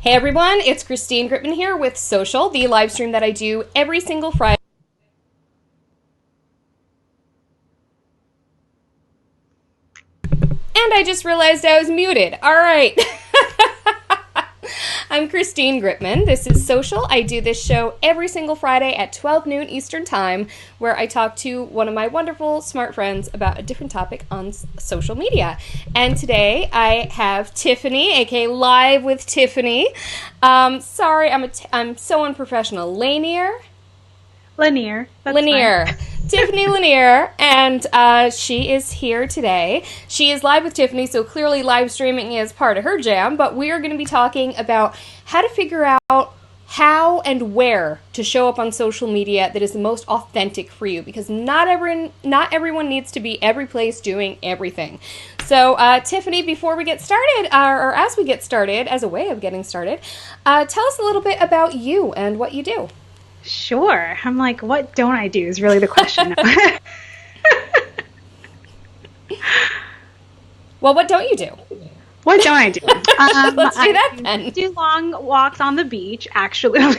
Hey everyone, it's Christine Gritman here with Social, the live stream that I do every single Friday. And I just realized I was muted. All right. I'm Christine Gritman. This is Social. I do this show every single Friday at 12 noon Eastern Time, where I talk to one of my wonderful, smart friends about a different topic on social media. And today I have Tiffany, aka Live with Tiffany. Sorry, I'm so unprofessional. Lanier. That's Lanier. fine. Tiffany Lanier, and she is here today. She is live with Tiffany, so clearly live streaming is part of her jam, but we are going to be talking about how to figure out how and where to show up on social media that is the most authentic for you, because not everyone needs to be every place doing everything. So, Tiffany, before we get started, or as we get started, as a way of getting started, tell us a little bit about you and what you do. Sure. I'm like, what don't I do is really the question. Well, what don't you do? What don't I do? Let's do that then. I do long walks on the beach, actually. You're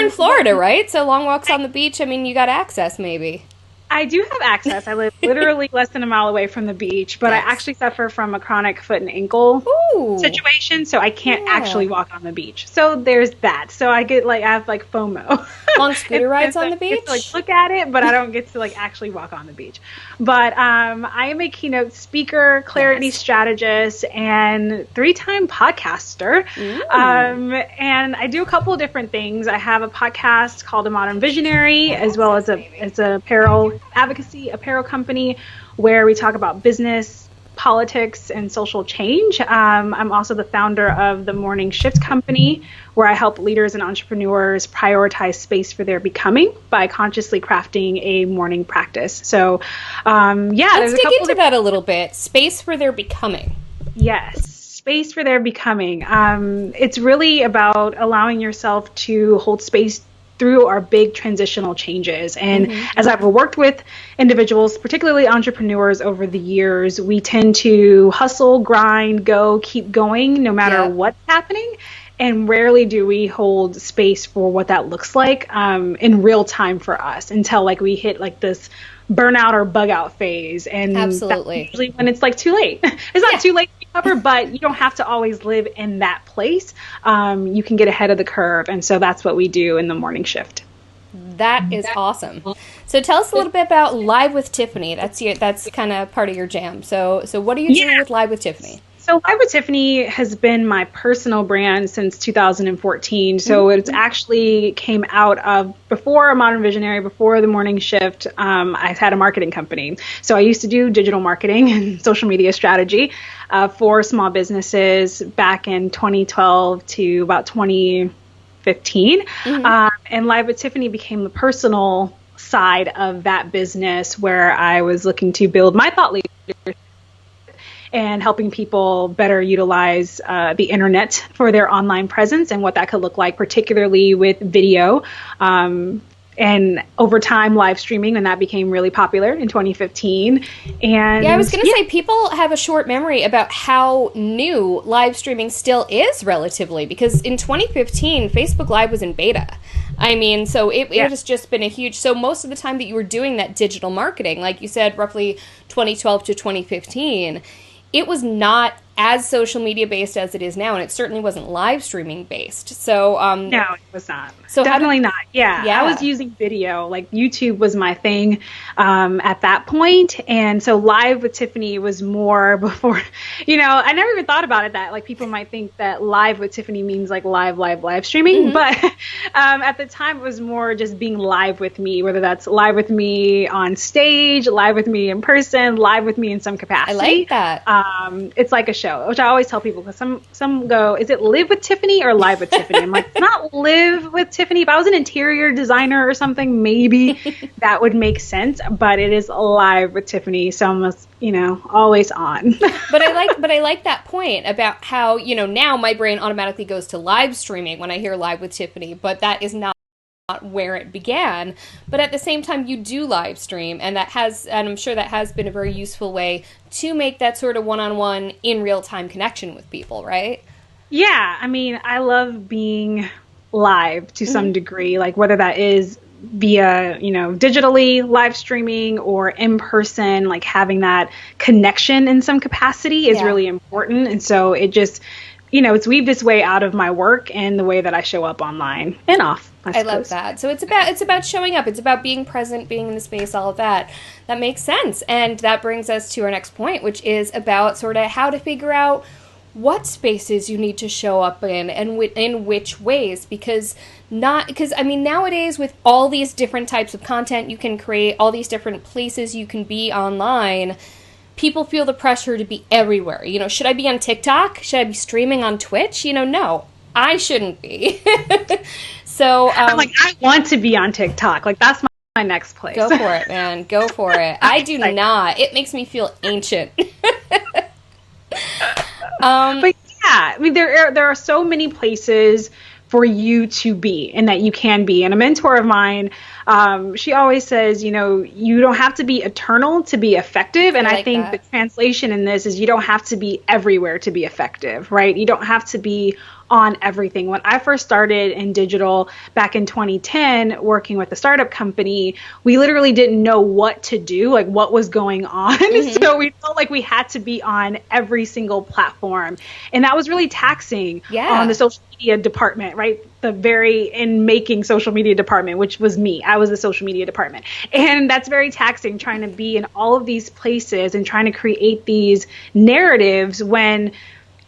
in Florida, right? So long walks on the beach, I mean, you got access, maybe. I do have access. I live literally less than a mile away from the beach, but Nice. I actually suffer from a chronic foot and ankle Ooh. situation, so I can't Yeah. actually walk on the beach. So there's that. So I have FOMO. Long scooter rides on the I get beach? to look at it, but I don't get to actually walk on the beach. But I am a keynote speaker, clarity Nice. strategist, and 3-time podcaster. And I do a couple of different things. I have a podcast called A Modern Visionary, as well as a apparel advocacy apparel company where we talk about business, politics, and social change. I'm also the founder of the Morning Shift Company, where I help leaders and entrepreneurs prioritize space for their becoming by consciously crafting a morning practice. So, Let's there's a dig couple into that a little bit. Space for their becoming. Yes, space for their becoming. It's really about allowing yourself to hold space through our big transitional changes. And as I've worked with individuals, particularly entrepreneurs over the years, we tend to hustle, grind, keep going, no matter what's happening. And rarely do we hold space for what that looks like in real time for us until we hit this burnout or bug out phase. And Absolutely. that's usually when it's too late. It's not too late to recover, but you don't have to always live in that place. You can get ahead of the curve. And so that's what we do in the morning shift. That is awesome. So tell us a little bit about Live with Tiffany. That's kind of part of your jam. So what do you do with Live with Tiffany? So Live with Tiffany has been my personal brand since 2014. So it's actually came out of before A Modern Visionary, before the morning shift. I had a marketing company. So I used to do digital marketing and social media strategy for small businesses back in 2012 to about 2015. And Live with Tiffany became the personal side of that business, where I was looking to build my thought leadership and helping people better utilize the internet for their online presence and what that could look like, particularly with video. And over time, live streaming, and that became really popular in 2015. And I was going to say, people have a short memory about how new live streaming still is relatively, because in 2015, Facebook Live was in beta. I mean, so it has just been a huge, so most of the time that you were doing that digital marketing, like you said, roughly 2012 to 2015, it was not as social media based as it is now, and it certainly wasn't live streaming based. So no, it was not. So definitely not. Yeah, I was using video. YouTube was my thing at that point, and so Live with Tiffany was more before. I never even thought about it that people might think that Live with Tiffany means live streaming, but at the time it was more just being live with me, whether that's live with me on stage, live with me in person, live with me in some capacity. I like that. It's like a show, which I always tell people, because some go, is it Live with Tiffany or Live with Tiffany? I'm like, it's not Live with Tiffany. If I was an interior designer or something, maybe that would make sense, but it is Live with Tiffany, so almost, always on. But I like that point about how, now my brain automatically goes to live streaming when I hear Live with Tiffany, but that is not where it began. But at the same time, you do live stream, and I'm sure that has been a very useful way to make that sort of one-on-one in real time connection with people, right? Yeah, I mean, I love being live to some degree, like whether that is via, digitally live streaming or in person, like having that connection in some capacity is Yeah. really important. And so it just, it's weaved its way out of my work and the way that I show up online and off, I I love suppose. that. So it's about showing up. It's about being present, being in the space, all of that. That makes sense. And that brings us to our next point, which is about sort of how to figure out what spaces you need to show up in and in which ways, because I mean, nowadays with all these different types of content you can create, all these different places you can be online, people feel the pressure to be everywhere. Should I be on TikTok? Should I be streaming on Twitch? No, I shouldn't be. So I'm like, I want to be on TikTok. Like, that's my next place. go for it, man. Go for it. I do not. It makes me feel ancient. But yeah, I mean, there are so many places for you to be and that you can be. And a mentor of mine, she always says, you don't have to be eternal to be effective. And I think the translation in this is you don't have to be everywhere to be effective, right? You don't have to be on everything. When I first started in digital back in 2010, working with a startup company, we literally didn't know what to do, like what was going on. So we felt like we had to be on every single platform. And that was really taxing on the social media department, right? The very in making social media department, which was me. I was the social media department. And that's very taxing, trying to be in all of these places and trying to create these narratives when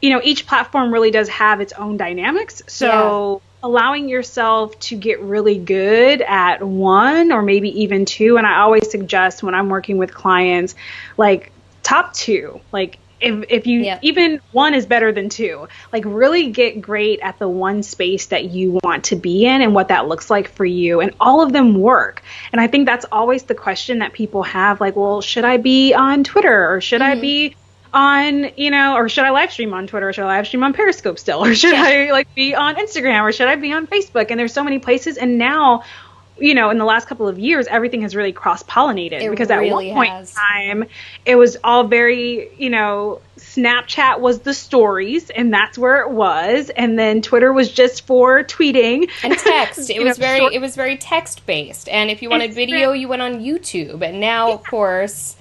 each platform really does have its own dynamics. So allowing yourself to get really good at one or maybe even two. And I always suggest when I'm working with clients, like top two, like if you even one is better than two, like really get great at the one space that you want to be in and what that looks like for you. And all of them work. And I think that's always the question that people have, like, well, should I be on Twitter or should I be on, or should I live stream on Twitter, or should I live stream on Periscope still, or should I be on Instagram, or should I be on Facebook? And there's so many places. And now, in the last couple of years, everything has really cross-pollinated because at one point in time, it was all very, Snapchat was the stories and that's where it was. And then Twitter was just for tweeting and text. It was very text based. And if you wanted video, you went on YouTube. And now, of course,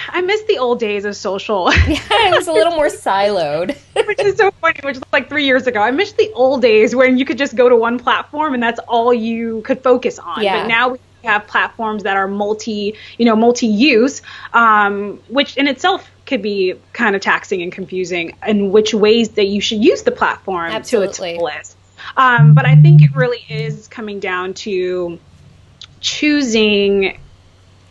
I miss the old days of social. Yeah, it was a little more siloed. Which is so funny, which was like 3 years ago. I miss the old days when you could just go to one platform and that's all you could focus on. Yeah. But now we have platforms that are multi-use, which in itself could be kind of taxing and confusing in which ways that you should use the platform to its fullest. But I think it really is coming down to choosing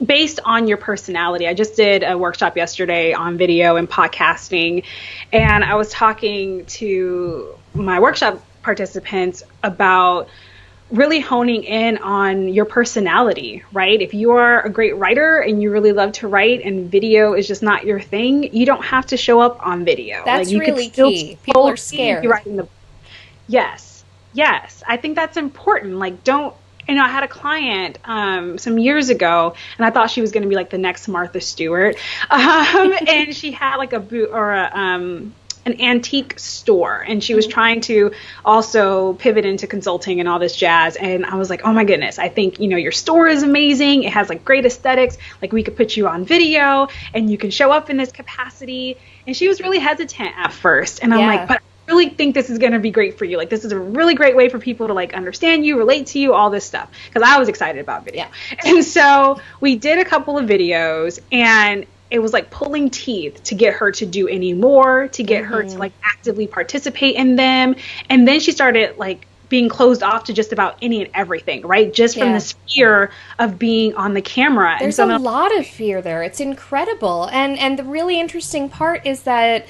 based on your personality. I just did a workshop yesterday on video and podcasting, and I was talking to my workshop participants about really honing in on your personality, right? If you are a great writer and you really love to write and video is just not your thing, you don't have to show up on video. That's really key. People are scared. Yes. I think that's important. Like, don't, I had a client some years ago, and I thought she was going to be like the next Martha Stewart. And she had like a boot or an antique store, and she was trying to also pivot into consulting and all this jazz. And I was like, oh my goodness, I think, your store is amazing. It has like great aesthetics. Like, we could put you on video and you can show up in this capacity. And she was really hesitant at first. And I'm like, but really think this is going to be great for you. Like, this is a really great way for people to like understand you, relate to you, all this stuff. Because I was excited about video. And so we did a couple of videos, and it was like pulling teeth to get her to do any more, to get her to like actively participate in them. And then she started like being closed off to just about any and everything, right? Just from this fear of being on the camera. There's a lot of fear there. It's incredible. And the really interesting part is that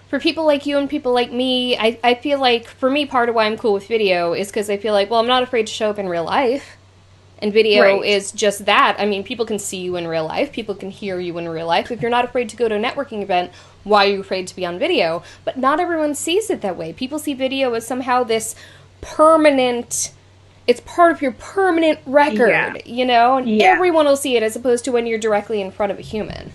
for people like you and people like me, I feel like, for me, part of why I'm cool with video is because I feel like, well, I'm not afraid to show up in real life. And video is just that. I mean, people can see you in real life. People can hear you in real life. If you're not afraid to go to a networking event, why are you afraid to be on video? But not everyone sees it that way. People see video as somehow this permanent, it's part of your permanent record, and everyone will see it, as opposed to when you're directly in front of a human.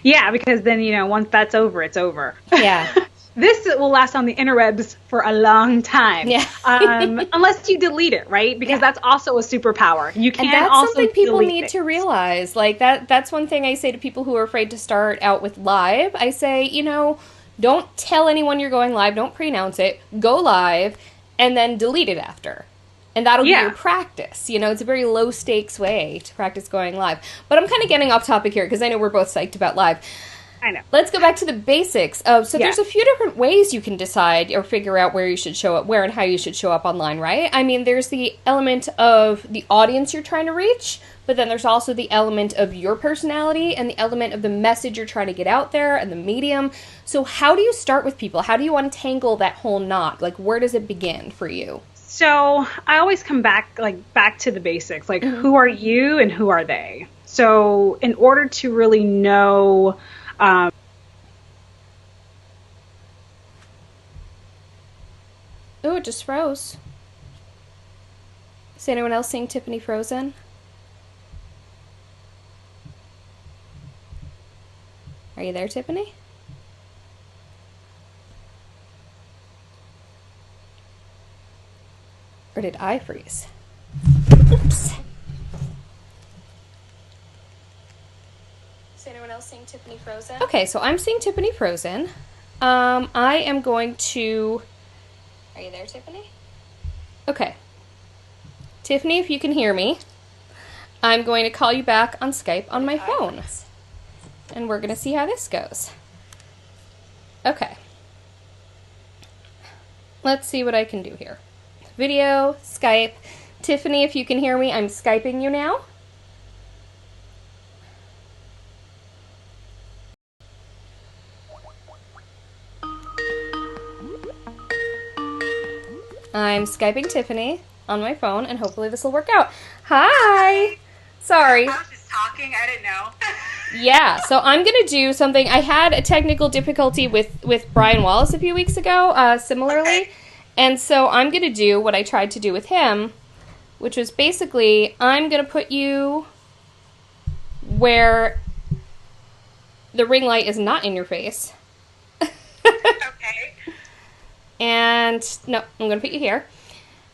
Yeah, because then, once that's over, it's over. Yeah. this will last on the interwebs for a long time. Yeah. Unless you delete it, right? Because that's also a superpower. You can And that's also something people delete need things. to realize. Like that's one thing I say to people who are afraid to start out with live. I say, don't tell anyone you're going live, don't pre-announce it. Go live and then delete it after. And that'll be your practice. It's a very low stakes way to practice going live. But I'm kind of getting off topic here because I know we're both psyched about live. I know. Let's go back to the basics. There's a few different ways you can decide or figure out where you should show up, where and how you should show up online, right? I mean, there's the element of the audience you're trying to reach, but then there's also the element of your personality and the element of the message you're trying to get out there and the medium. So how do you start with people? How do you untangle that whole knot? Like, where does it begin for you? So I always come back to the basics, like who are you and who are they? So in order to really know, oh, it just froze. Is anyone else seeing Tiffany frozen? Are you there, Tiffany? Or did I freeze? Oops. Is anyone else seeing Tiffany frozen? Okay, so I'm seeing Tiffany frozen. I am going to... Are you there, Tiffany? Okay. Tiffany, if you can hear me, I'm going to call you back on Skype on my phone. And we're going to see how this goes. Okay. Let's see what I can do here. Video, Skype. Tiffany, if you can hear me, I'm Skyping you now. I'm Skyping Tiffany on my phone, and hopefully this will work out. Hi! Sorry. I was just talking. I didn't know. Yeah, so I'm going to do something. I had a technical difficulty with Brian Wallace a few weeks ago, similarly. Okay. And so I'm going to do what I tried to do with him, which was basically, I'm going to put you where the ring light is not in your face. Okay. And, no, I'm going to put you here.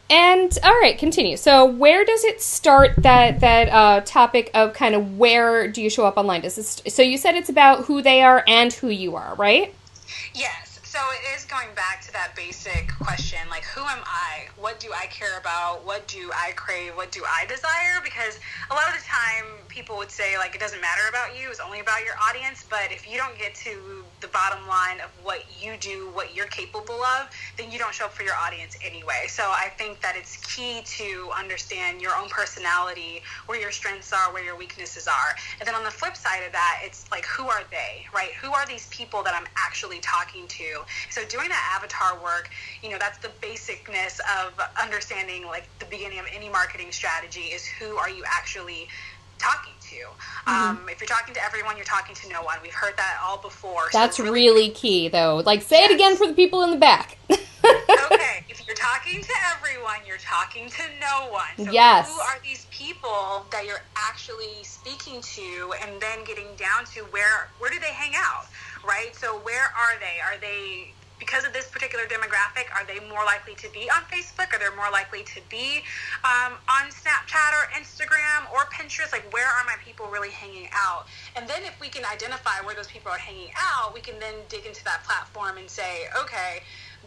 And, all right, continue. So where does it start, that topic of kind of where do you show up online? So you said it's about who they are and who you are, right? Yes. So it is going back to that basic question, like, who am I? What do I care about? What do I crave? What do I desire? Because a lot of the time people would say, like, it doesn't matter about you, it's only about your audience. But if you don't get to the bottom line of what you do, what you're capable of, then you don't show up for your audience anyway. So I think that it's key to understand your own personality, where your strengths are, where your weaknesses are. And then on the flip side of that, it's like, who are they, right? Who are these people that I'm actually talking to? So doing that avatar work, that's the basicness of understanding, like, the beginning of any marketing strategy is who are you actually talking to. If you're talking to everyone, you're talking to no one. We've heard that all before. That's so really key, though. Like, say it again for the people in the back. Okay, if you're talking to everyone, you're talking to no one. So yes. Who are these people that you're actually speaking to, and then getting down to where do they hang out, right? So where are they? Are they, because of this particular demographic, are they more likely to be on Facebook? Are they more likely to be on Snapchat or Instagram or Pinterest? Like, where are my people really hanging out? And then if we can identify where those people are hanging out, we can then dig into that platform and say, okay,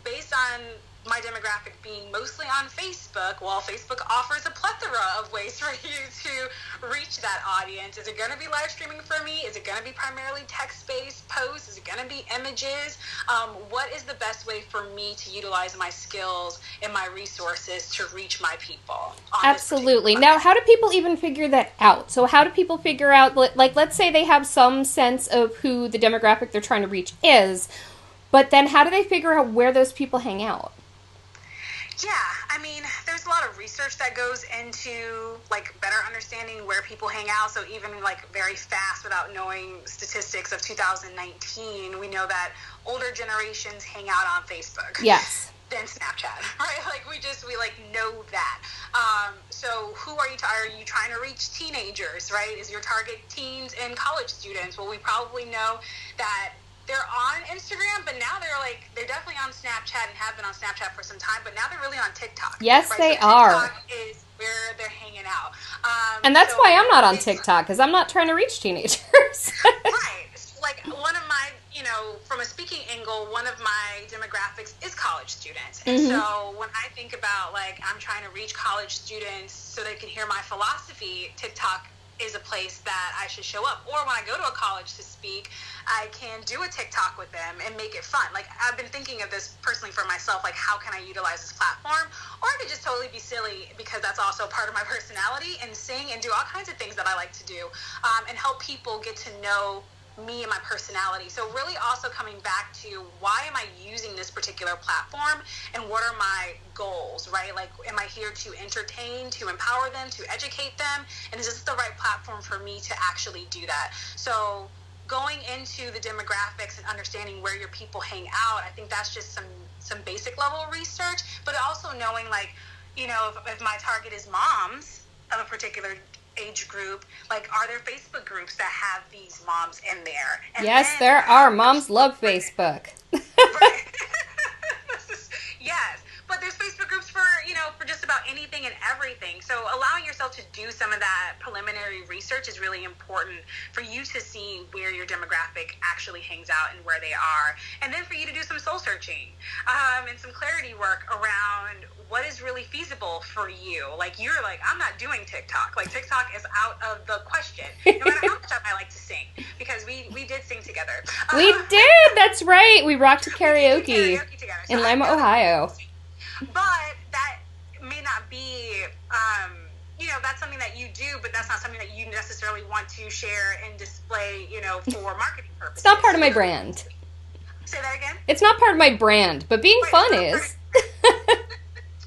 based on my demographic being mostly on Facebook, well, Facebook offers a plethora of ways for you to reach that audience. Is it going to be live streaming for me? Is it going to be primarily text-based posts? Is it going to be images? What is the best way for me to utilize my skills and my resources to reach my people? Absolutely. Now, how do people even figure that out? So how do people figure out, like, let's say they have some sense of who the demographic they're trying to reach is, but then how do they figure out where those people hang out? Yeah, I mean, there's a lot of research that goes into, like, better understanding where people hang out. So even, like, very fast, without knowing statistics of 2019, we know that older generations hang out on Facebook. Yes. Than Snapchat, right? Like, we know that. So who are you trying to reach? Teenagers, right? Is your target teens and college students? Well, we probably know that they're on Instagram, but now they're definitely on Snapchat and have been on Snapchat for some time, but now they're really on TikTok. Yes, right? they so are. TikTok is where they're hanging out. And that's why I'm not on TikTok, because I'm not trying to reach teenagers. Right. Like, one of my, from a speaking angle, one of my demographics is college students. And so when I think about, like, I'm trying to reach college students so they can hear my philosophy, TikTok is a place that I should show up. Or when I go to a college to speak, I can do a TikTok with them and make it fun. Like, I've been thinking of this personally for myself, like, how can I utilize this platform? Or I could just totally be silly, because that's also part of my personality, and sing and do all kinds of things that I like to do, and help people get to know me and my personality. So really also coming back to, why am I using this particular platform, and what are my goals, right? Like, am I here to entertain, to empower them, to educate them? And is this the right platform for me to actually do that? So going into the demographics and understanding where your people hang out, I think that's just some basic level research, but also knowing, like, if my target is moms of a particular age group, like, are there Facebook groups that have these moms in there? And yes, there are. Moms love Facebook. Right. Yes, but there's Facebook groups for just about anything and everything. So allowing yourself to do some of that preliminary research is really important for you to see where your demographic actually hangs out and where they are. And then for you to do some soul searching, and some clarity work around what is really feasible for you. Like, you're like, I'm not doing TikTok. Like, TikTok is out of the question, no matter how much I like to sing, because we did sing together. We did, that's right. We rocked karaoke together. in Lima, Ohio. But that may not be, that's something that you do, but that's not something that you necessarily want to share and display, for marketing purposes. It's not part of my brand. Say that again? It's not part of my brand, but being fun is.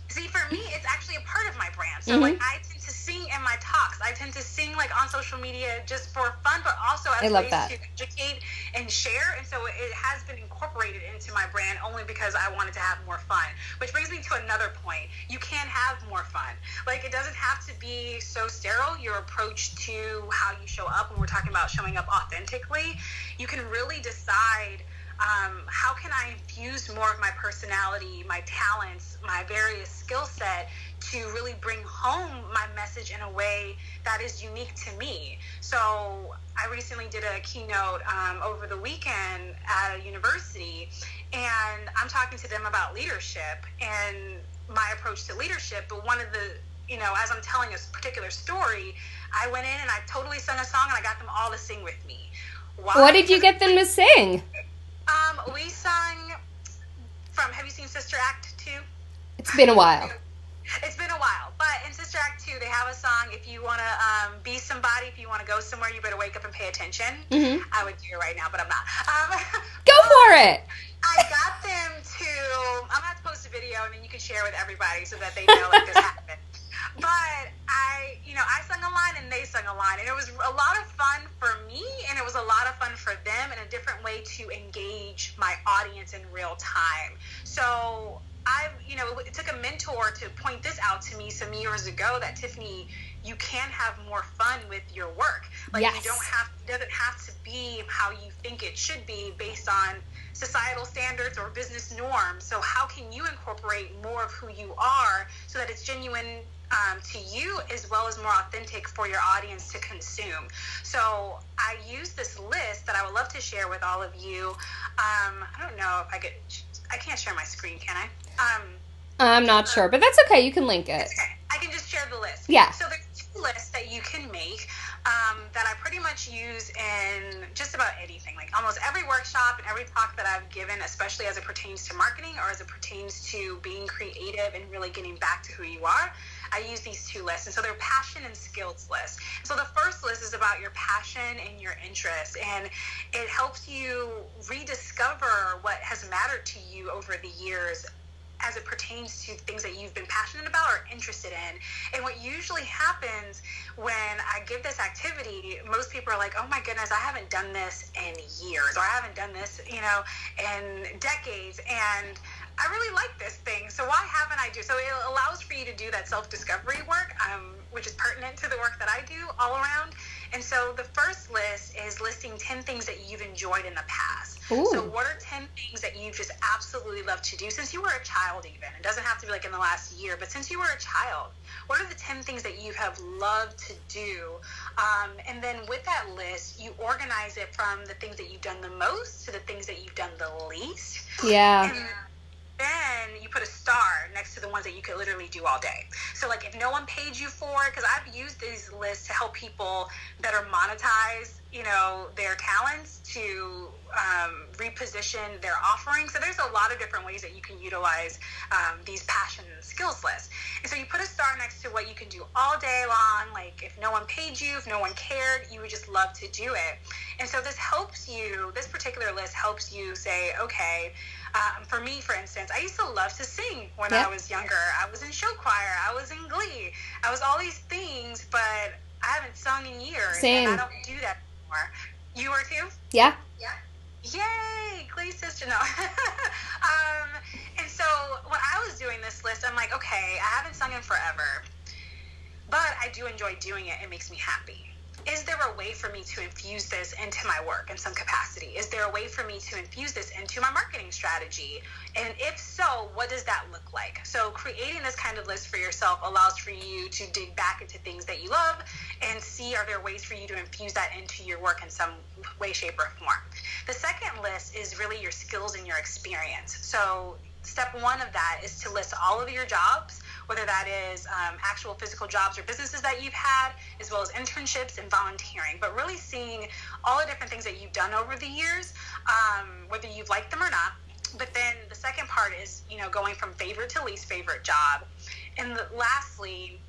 See, for me, it's actually a part of my brand. So, like, I tend to sing in my talks. I tend to sing, like, on social media just for fun, but also as ways to educate and share. And so it has been incorporated into my brand only because I wanted to have more fun. Which brings me to another point. You can have more fun. Like, it doesn't have to be so sterile. Your approach to how you show up, when we're talking about showing up authentically, you can really decide, how can I infuse more of my personality, my talents, my various skill set to really bring home my message in a way that is unique to me. So I recently did a keynote over the weekend at a university, and I'm talking to them about leadership and my approach to leadership. But one of the, as I'm telling a particular story, I went in and I totally sung a song, and I got them all to sing with me. Why? What did you get them to sing? We sung from, have you seen Sister Act 2? It's been a while. It's been a while, but in Sister Act 2, they have a song, if you want to be somebody, if you want to go somewhere, you better wake up and pay attention. I would do it right now, but I'm not. Go for it! I got them to, I'm going to post a video, and then you can share with everybody so that they know, like, this happened. But I sung a line and they sung a line, and it was a lot of fun for me, and it was a lot of fun for them, and a different way to engage my audience in real time. So it took a mentor to point this out to me some years ago, that, Tiffany, you can have more fun with your work. Like, yes. It doesn't have to be how you think it should be based on societal standards or business norms. So how can you incorporate more of who you are so that it's genuine to you, as well as more authentic for your audience to consume? So I use this list that I would love to share with all of you. I don't know if I can't share my screen, can I? I'm not sure, but that's okay. You can link it. Okay. I can just share the list. Yeah. So there's 2 lists that you can make that I pretty much use in just about anything. Like, almost every workshop and every talk that I've given, especially as it pertains to marketing or as it pertains to being creative and really getting back to who you are, I use these 2 lists. And so they're passion and skills lists. So the first list is about your passion and your interests, and it helps you rediscover what has mattered to you over the years as it pertains to things that you've been passionate about or interested in. And what usually happens when I give this activity, most people are like, oh my goodness, I haven't done this in years, or I haven't done this, in decades, and I really like this thing, so why haven't I So it allows for you to do that self-discovery work, which is pertinent to the work that I do all around. And so the first list is listing 10 things that you've enjoyed in the past. Ooh. So what are 10 things that you just absolutely love to do since you were a child even? It doesn't have to be like in the last year, but since you were a child, what are the 10 things that you have loved to do? And then with that list, you organize it from the things that you've done the most to the things that you've done the least. Yeah. And then you put a star next to the ones that you could literally do all day. So like if no one paid you for it, because I've used these lists to help people better monetize, their talents, to reposition their offerings. So there's a lot of different ways that you can utilize these passion and skills lists. And so you put a star next to what you can do all day long. Like if no one paid you, if no one cared, you would just love to do it. And so this particular list helps you say, okay, for me, for instance, I used to love to sing when I was younger. I was in show choir. I was in Glee. I was all these things, but I haven't sung in years. Same. And I don't do that anymore. You were too? Yeah. Yeah. Yay, Glee sister. No. And so when I was doing this list, I'm like, okay, I haven't sung in forever, but I do enjoy doing it. It makes me happy. Is there a way for me to infuse this into my work in some capacity? Is there a way for me to infuse this into my marketing strategy? And if so, what does that look like? So creating this kind of list for yourself allows for you to dig back into things that you love and see, are there ways for you to infuse that into your work in some way, shape, or form? The second list is really your skills and your experience. So step one of that is to list all of your jobs, whether that is actual physical jobs or businesses that you've had, as well as internships and volunteering, but really seeing all the different things that you've done over the years, whether you've liked them or not. But then the second part is, going from favorite to least favorite job. And lastly,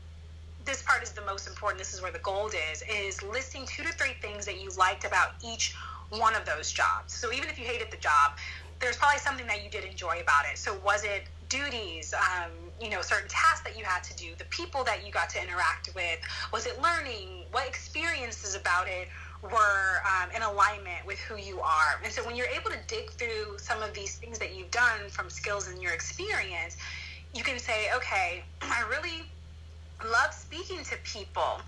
this part is the most important, this is where the gold is listing 2 to 3 things that you liked about each one of those jobs. So even if you hated the job, there's probably something that you did enjoy about it. So was it duties, certain tasks that you had to do, the people that you got to interact with? Was it learning? What experiences about it were in alignment with who you are? And so when you're able to dig through some of these things that you've done from skills and your experience, you can say, okay, I really love speaking to people,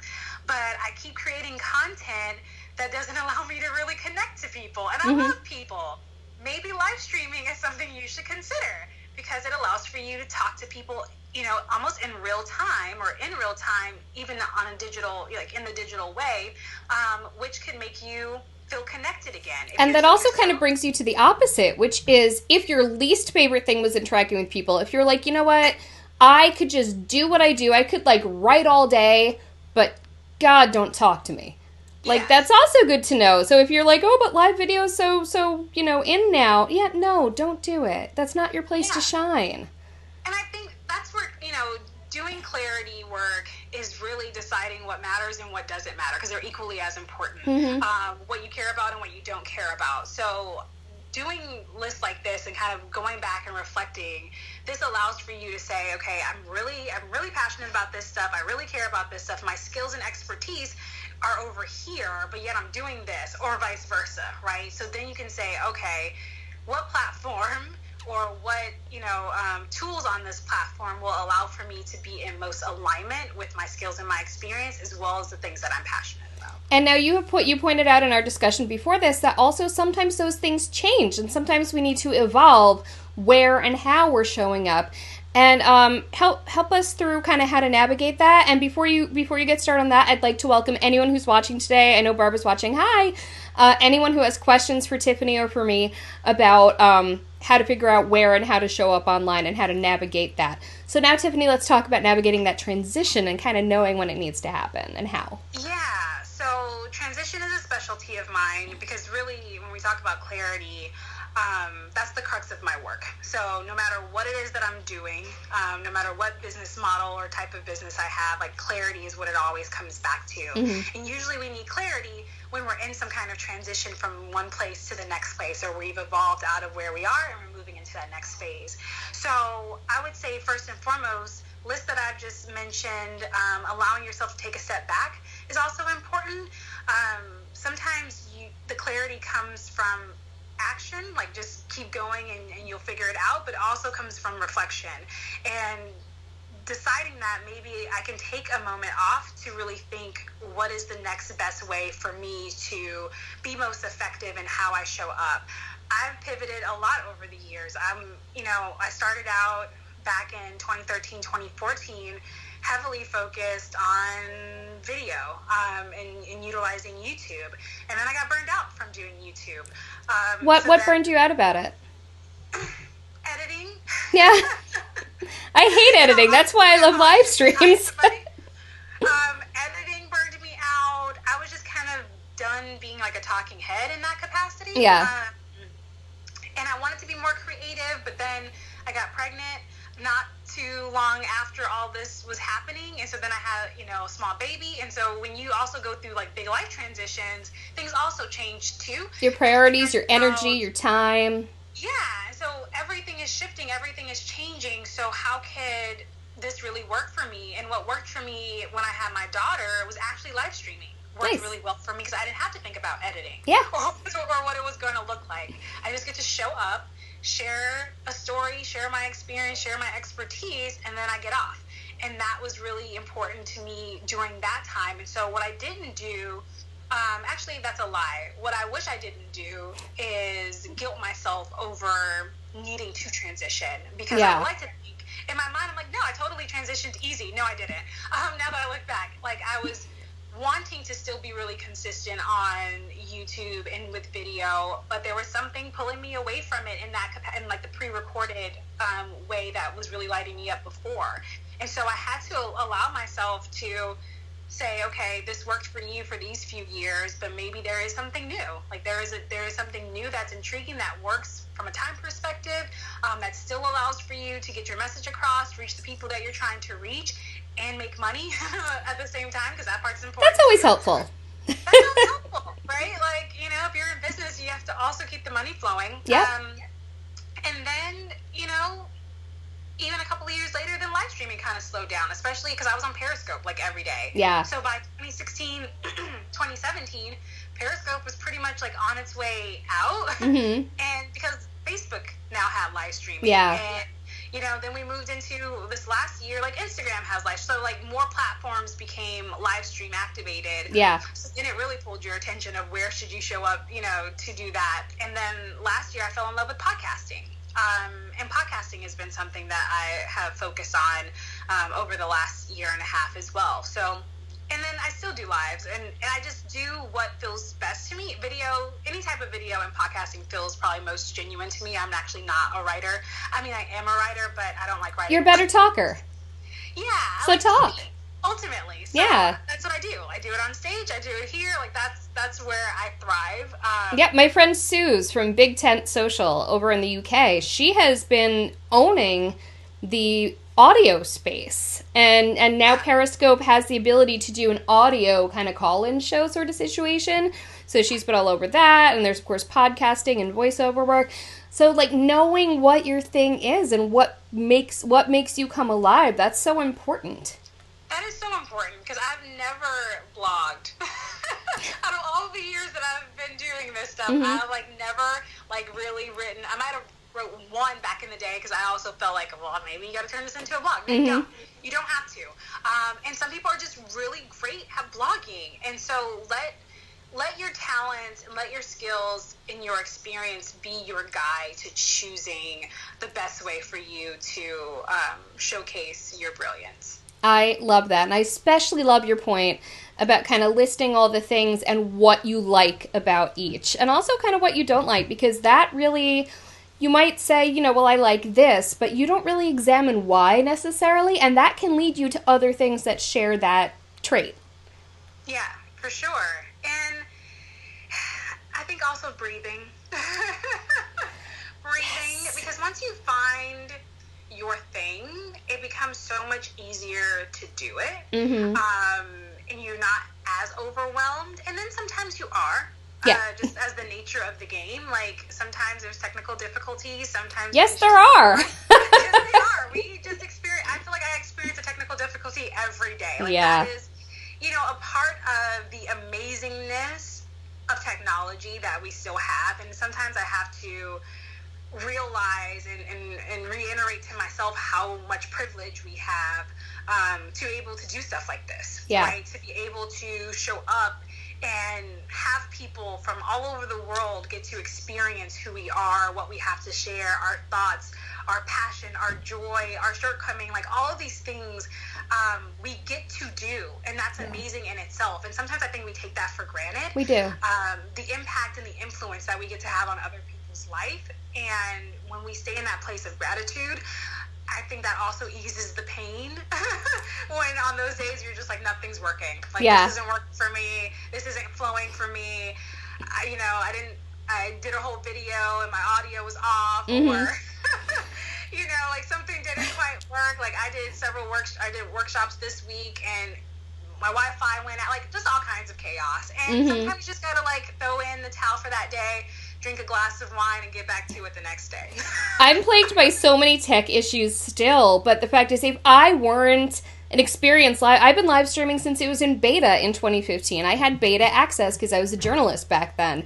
but I keep creating content that doesn't allow me to really connect to people. And I love people. Maybe live streaming is something you should consider, because it allows for you to talk to people, almost in real time, or in real time, even on a digital, like in the digital way, which can make you feel connected again. And that also kind of brings you to the opposite, which is if your least favorite thing was interacting with people, if you're like, you know what, I could just do what I do, I could write all day, but God, don't talk to me. That's also good to know. So if you're like, oh, but live videos so in now. Yeah, no, don't do it. That's not your place to shine. And I think that's where, doing clarity work is really deciding what matters and what doesn't matter, because they're equally as important. What you care about and what you don't care about. So doing lists like this and kind of going back and reflecting, this allows for you to say, okay, I'm really passionate about this stuff. I really care about this stuff. My skills and expertise are over here, but yet I'm doing this, or vice versa, right? So then you can say, okay, what platform or what tools on this platform will allow for me to be in most alignment with my skills and my experience, as well as the things that I'm passionate about. And now you pointed out in our discussion before this that also sometimes those things change, and sometimes we need to evolve where and how we're showing up. And help us through kind of how to navigate that. And before you get started on that, I'd like to welcome anyone who's watching today. I know Barbara's watching. Hi. Anyone who has questions for Tiffany or for me about how to figure out where and how to show up online and how to navigate that. So now, Tiffany, let's talk about navigating that transition and kind of knowing when it needs to happen and how. Yeah. So transition is a specialty of mine, because really when we talk about clarity, that's the crux of my work. So no matter what it is that I'm doing, no matter what business model or type of business I have, clarity is what it always comes back to. And usually we need clarity when we're in some kind of transition from one place to the next place, or we've evolved out of where we are and we're moving into that next phase. So I would say first and foremost, list that I've just mentioned, allowing yourself to take a step back is also important. Sometimes the clarity comes from action, just keep going and you'll figure it out, but it also comes from reflection and deciding that maybe I can take a moment off to really think, what is the next best way for me to be most effective in how I show up? I've pivoted a lot over the years. I started out back in 2013, 2014, heavily focused on video and utilizing YouTube. And then I got burned out from doing YouTube. What burned you out about it? Editing. Yeah. I hate editing. That's why I love live streams. Editing burned me out. I was just kind of done being like a talking head in that capacity. Yeah. And I wanted to be more creative, but then I got pregnant not too long after all this was happening, and so then I had a small baby, and so when you also go through like big life transitions, things also change too. Your priorities, your energy, your time. Yeah, so everything is shifting, everything is changing. So how could this really work for me? And what worked for me when I had my daughter was actually live streaming. Worked really well for me because I didn't have to think about editing. Yeah. Or what it was going to look like. I just get to show up, share a story, share my experience, share my expertise, and then I get off. And that was really important to me during that time. And so what I didn't do, actually that's a lie. What I wish I didn't do is guilt myself over needing to transition, because I like to think, in my mind, I'm like, no, I totally transitioned easy. No, I didn't. Now that I look back, like I was wanting to still be really consistent on YouTube and with video, but there was something pulling me away from it in like the pre-recorded way that was really lighting me up before. And so I had to allow myself to say, okay, this worked for you for these few years, but maybe there is something new. Like there is something new that's intriguing, that works from a time perspective, that still allows for you to get your message across, reach the people that you're trying to reach, and make money at the same time, because that part's important. That's always helpful. That's always helpful, right? Like, if you're in business, you have to also keep the money flowing. Yeah. And then, even a couple of years later, then live streaming kind of slowed down, especially because I was on Periscope like every day. Yeah. So by 2016, 2017, Periscope was pretty much like on its way out. Mm-hmm. And because Facebook now had live streaming. Yeah. And then we moved into this last year, like Instagram has live, so like more platforms became live stream activated. Yeah. So then it really pulled your attention of where should you show up, to do that. And then last year I fell in love with podcasting. And podcasting has been something that I have focused on over the last year and a half as well. So, and then I still do lives, and I just do what feels best to me. Video, any type of video and podcasting feels probably most genuine to me. I'm actually not a writer. I mean, I am a writer, but I don't like writing. You're a better talker. Yeah. So talk. Ultimately. So yeah. That's what I do. I do it on stage. I do it here. Like that's where I thrive. Yep. My friend Suze from Big Tent Social over in the UK, she has been owning the audio space, and now Periscope has the ability to do an audio kind of call-in show sort of situation. So she's been all over that, and there's of course podcasting and voiceover work. So like knowing what your thing is and what makes you come alive, that's so important. That is so important, because I've never blogged. Out of all the years that I've been doing this stuff, Mm-hmm. I've never really written. I might have wrote one back in the day, because I also felt like, well, maybe you got to turn this into a blog. No, Mm-hmm. you don't have to. And some people are just really great at blogging, and so let your talents and let your skills and your experience be your guide to choosing the best way for you to showcase your brilliance. I love that, and I especially love your point about kind of listing all the things and what you like about each, and also kind of what you don't like, because that really, you might say, well, I like this, but you don't really examine why necessarily, and that can lead you to other things that share that trait. Yeah, for sure. And I think also breathing. Breathing, because once you find your thing, it becomes so much easier to do it. Mm-hmm. And you're not as overwhelmed. And then sometimes you are. Yeah. Just as the nature of the game. Like, sometimes there's technical difficulties. Sometimes... Yes, there are. Yes, they are. We just experience... I feel like I experience a technical difficulty every day. Like, yeah. That is, a part of the amazingness of technology that we still have. And sometimes I have to realize and reiterate to myself how much privilege we have to be able to do stuff like this. Yeah. Right? To be able to show up and have people from all over the world get to experience who we are, what we have to share, our thoughts, our passion, our joy, our shortcoming, like all of these things we get to do, and that's amazing in itself. And sometimes I think we take that for granted. We do. The impact and the influence that we get to have on other people's life, and when we stay in that place of gratitude, I think that also eases the pain when on those days you're just like, nothing's working. Like, this isn't working for me. This isn't flowing for me. I did a whole video and my audio was off, or, like something didn't quite work. Like I did workshops this week and my Wi-Fi went out, like just all kinds of chaos. And sometimes you just gotta like throw in the towel for that day, drink a glass of wine, and get back to it the next day. I'm plagued by so many tech issues still, but the fact is, if I weren't an experienced I've been live streaming since it was in beta in 2015. I had beta access because I was a journalist back then.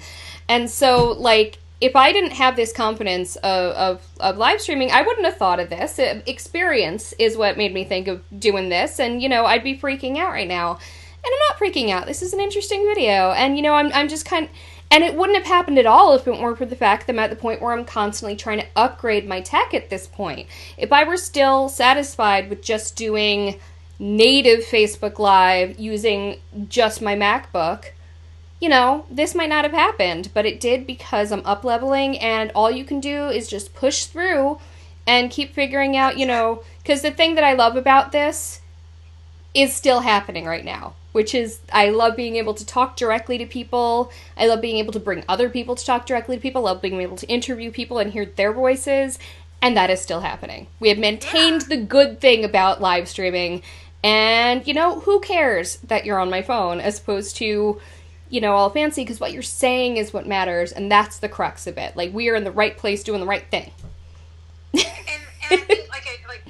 And so, like, if I didn't have this confidence of live streaming, I wouldn't have thought of this. Experience is what made me think of doing this, and, I'd be freaking out right now. And I'm not freaking out. This is an interesting video, and, I'm just kind of... And it wouldn't have happened at all if it weren't for the fact that I'm at the point where I'm constantly trying to upgrade my tech at this point. If I were still satisfied with just doing native Facebook Live using just my MacBook, this might not have happened. But it did because I'm up-leveling, and all you can do is just push through and keep figuring out, because the thing that I love about this is still happening right now. Which is, I love being able to talk directly to people. I love being able to bring other people to talk directly to people. I love being able to interview people and hear their voices. And that is still happening. We have maintained the good thing about live streaming. And, who cares that you're on my phone as opposed to, all fancy? Because what you're saying is what matters. And that's the crux of it. Like, we are in the right place doing the right thing. and I think,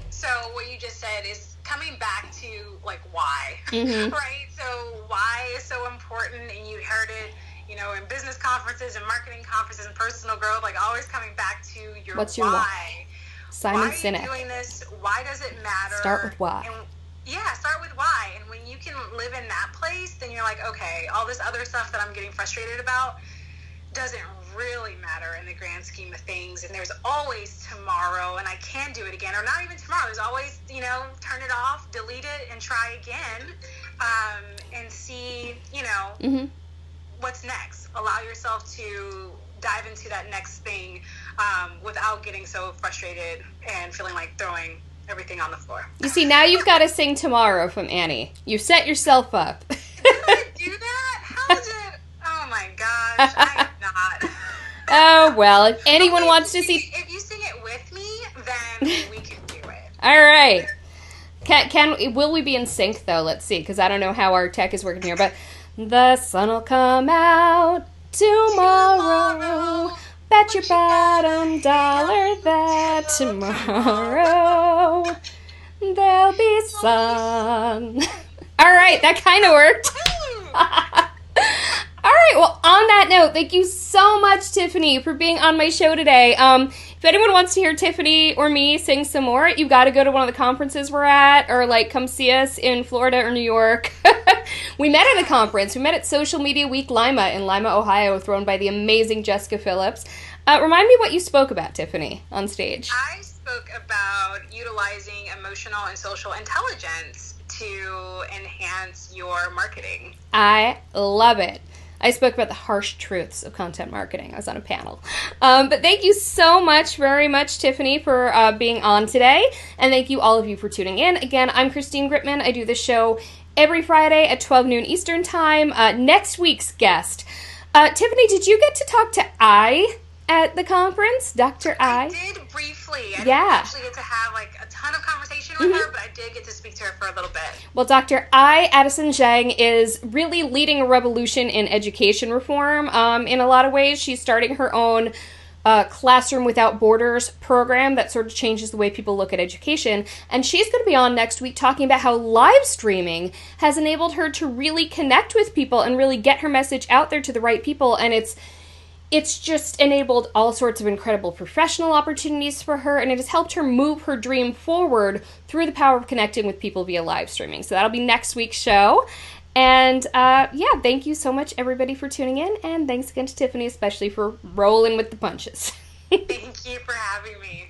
so what you just said is coming back to, like, why, right? So why is so important, and you heard it, in business conferences and marketing conferences and personal growth, like, always coming back to your What's your why? Simon Sinek. Why are you doing this? Why does it matter? Start with why. Start with why. And when you can live in that place, then you're like, okay, all this other stuff that I'm getting frustrated about doesn't really matter in the grand scheme of things, and there's always tomorrow, and I can do it again, or not even tomorrow. There's always, turn it off, delete it, and try again, and see, what's next. Allow yourself to dive into that next thing without getting so frustrated and feeling like throwing everything on the floor. You see, now you've got to sing Tomorrow from Annie. You've set yourself up. Did I do that? How did... Oh my gosh, I am not. Oh, well, if anyone wants to see... If you sing it with me, then we can do it. All right. Will we be in sync, though? Let's see, because I don't know how our tech is working here, but... The sun'll come out tomorrow. Bet your bottom dollar that tomorrow there'll be sun. All right, that kind of worked. All right, well, on that note, thank you so much, Tiffany, for being on my show today. If anyone wants to hear Tiffany or me sing some more, you've got to go to one of the conferences we're at, or, come see us in Florida or New York. We met at a conference. We met at Social Media Week Lima in Lima, Ohio, thrown by the amazing Jessica Phillips. Remind me what you spoke about, Tiffany, on stage. I spoke about utilizing emotional and social intelligence to enhance your marketing. I love it. I spoke about the harsh truths of content marketing. I was on a panel. But thank you so much, very much, Tiffany, for being on today. And thank you, all of you, for tuning in. Again, I'm Christine Gritman. I do this show every Friday at 12 noon Eastern Time. Next week's guest. Tiffany, did you get to talk to I at the conference? Dr. I did briefly. I didn't actually get to have, a ton of conversation with her, but I did get to speak to her for a little bit. Well, Dr. Addison Zhang is really leading a revolution in education reform. In a lot of ways, she's starting her own Classroom Without Borders program that sort of changes the way people look at education. And she's going to be on next week talking about how live streaming has enabled her to really connect with people and really get her message out there to the right people. And it's just enabled all sorts of incredible professional opportunities for her, and it has helped her move her dream forward through the power of connecting with people via live streaming. So that'll be next week's show. And yeah, thank you so much, everybody, for tuning in. And thanks again to Tiffany, especially for rolling with the punches. Thank you for having me.